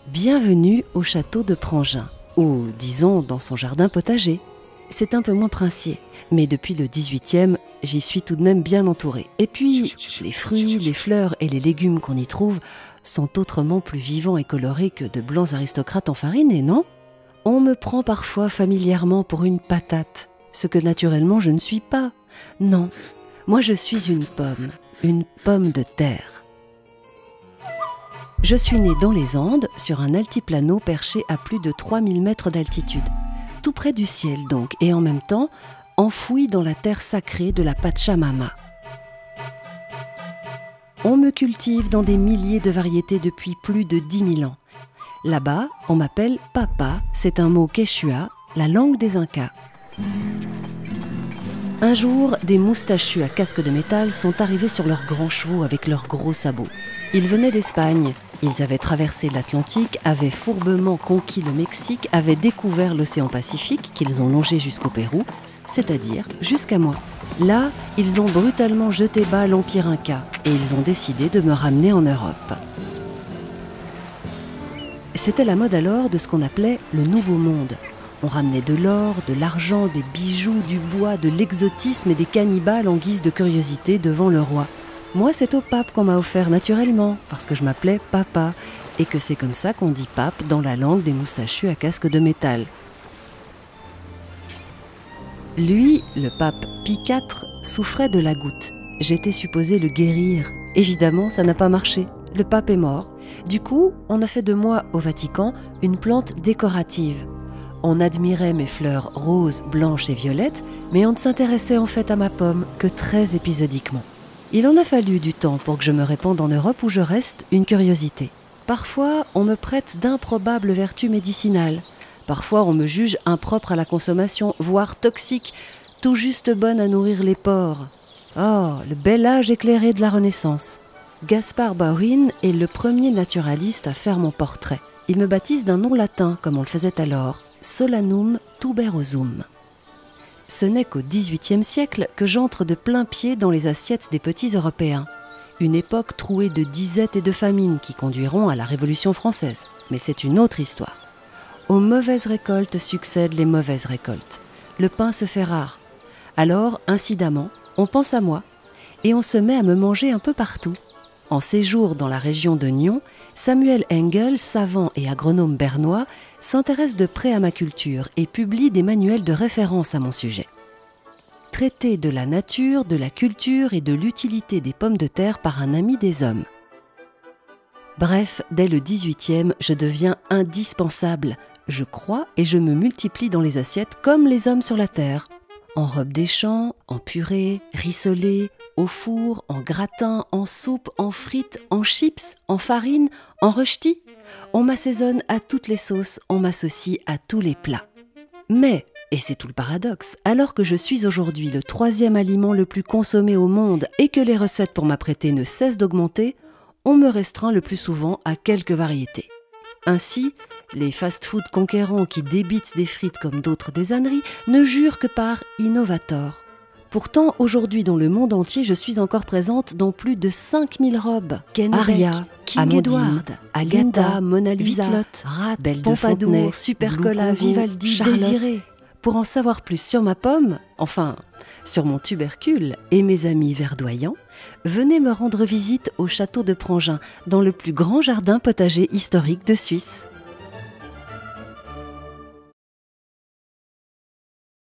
Bienvenue au château de Prangin, ou disons dans son jardin potager. C'est un peu moins princier, mais depuis le 18e, j'y suis tout de même bien entourée. Et puis, les fruits, les fleurs et les légumes qu'on y trouve sont autrement plus vivants et colorés que de blancs aristocrates enfarinés, non? On me prend parfois familièrement pour une patate, ce que naturellement je ne suis pas. Non, moi je suis une pomme de terre. Je suis née dans les Andes, sur un altiplano perché à plus de 3000 mètres d'altitude, tout près du ciel donc, et en même temps enfoui dans la terre sacrée de la Pachamama. On me cultive dans des milliers de variétés depuis plus de 10 000 ans. Là-bas, on m'appelle Papa, c'est un mot quechua, la langue des Incas. Un jour, des moustachus à casque de métal sont arrivés sur leurs grands chevaux avec leurs gros sabots. Ils venaient d'Espagne. Ils avaient traversé l'Atlantique, avaient fourbement conquis le Mexique, avaient découvert l'océan Pacifique qu'ils ont longé jusqu'au Pérou, c'est-à-dire jusqu'à moi. Là, ils ont brutalement jeté bas l'Empire Inca et ils ont décidé de me ramener en Europe. C'était la mode alors de ce qu'on appelait le Nouveau Monde. On ramenait de l'or, de l'argent, des bijoux, du bois, de l'exotisme et des cannibales en guise de curiosité devant le roi. Moi, c'est au pape qu'on m'a offert naturellement, parce que je m'appelais Papa, et que c'est comme ça qu'on dit pape dans la langue des moustachus à casque de métal. Lui, le pape Pie IV, souffrait de la goutte. J'étais supposée le guérir. Évidemment, ça n'a pas marché. Le pape est mort. Du coup, on a fait de moi, au Vatican, une plante décorative. On admirait mes fleurs roses, blanches et violettes, mais on ne s'intéressait en fait à ma pomme que très épisodiquement. Il en a fallu du temps pour que je me répande en Europe où je reste une curiosité. Parfois, on me prête d'improbables vertus médicinales. Parfois, on me juge impropre à la consommation, voire toxique, tout juste bonne à nourrir les porcs. Oh, le bel âge éclairé de la Renaissance. Gaspard Bauhin est le premier naturaliste à faire mon portrait. Il me baptise d'un nom latin, comme on le faisait alors, Solanum tuberosum. Ce n'est qu'au XVIIIe siècle que j'entre de plein pied dans les assiettes des petits Européens. Une époque trouée de disettes et de famines qui conduiront à la Révolution française. Mais c'est une autre histoire. Aux mauvaises récoltes succèdent les mauvaises récoltes. Le pain se fait rare. Alors, incidemment, on pense à moi et on se met à me manger un peu partout. En séjour dans la région de Nyon, Samuel Engel, savant et agronome bernois, s'intéresse de près à ma culture et publie des manuels de référence à mon sujet. Traité de la nature, de la culture et de l'utilité des pommes de terre par un ami des hommes. Bref, dès le 18e, je deviens indispensable. Je crois et je me multiplie dans les assiettes comme les hommes sur la terre. En robe des champs, en purée, rissolée, au four, en gratin, en soupe, en frites, en chips, en farine, en rösti. On m'assaisonne à toutes les sauces, on m'associe à tous les plats. Mais, et c'est tout le paradoxe, alors que je suis aujourd'hui le 3e aliment le plus consommé au monde et que les recettes pour m'apprêter ne cessent d'augmenter, on me restreint le plus souvent à quelques variétés. Ainsi, les fast-food conquérants qui débitent des frites comme d'autres des âneries ne jurent que par innovator. Pourtant, aujourd'hui, dans le monde entier, je suis encore présente dans plus de 5000 robes. Aria, King Edward, Agatha, Mona Lisa, Vitlotte, Rat, Belle Pompadour, de Supercola, Vivaldi, Charlotte. Désirée. Pour en savoir plus sur ma pomme, enfin, sur mon tubercule et mes amis verdoyants, venez me rendre visite au château de Prangin, dans le plus grand jardin potager historique de Suisse.